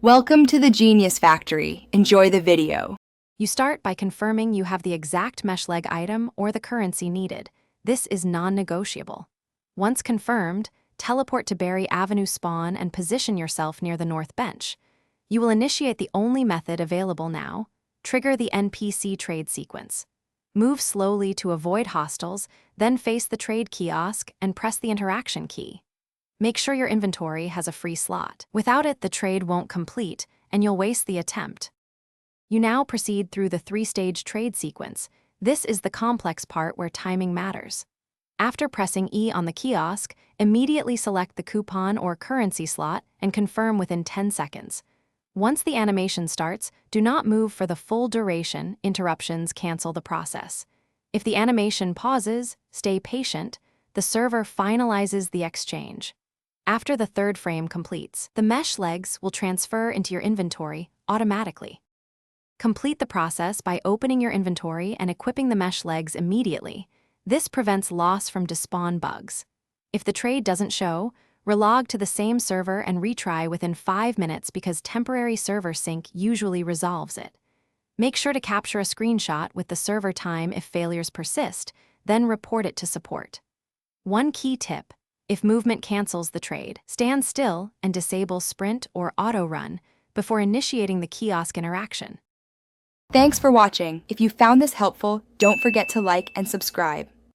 Welcome to the Genius Factory. Enjoy the video. You start by confirming you have the exact mesh leg item or the currency needed. This is non-negotiable. Once confirmed, teleport to Berry Avenue Spawn and position yourself near the north bench. You will initiate the only method available now. Trigger the NPC trade sequence. Move slowly to avoid hostiles, then face the trade kiosk and press the interaction key. Make sure your inventory has a free slot. Without it, the trade won't complete, and you'll waste the attempt. You now proceed through the three-stage trade sequence. This is the complex part where timing matters. After pressing E on the kiosk, immediately select the coupon or currency slot and confirm within 10 seconds. Once the animation starts, do not move for the full duration. Interruptions cancel the process. If the animation pauses, stay patient. The server finalizes the exchange. After the third frame completes, the mesh legs will transfer into your inventory automatically. Complete the process by opening your inventory and equipping the mesh legs immediately. This prevents loss from despawn bugs. If the trade doesn't show, relog to the same server and retry within 5 minutes because temporary server sync usually resolves it. Make sure to capture a screenshot with the server time if failures persist, then report it to support. One key tip: if movement cancels the trade, stand still and disable sprint or auto run before initiating the kiosk interaction. Thanks for watching. If you found this helpful, don't forget to like and subscribe.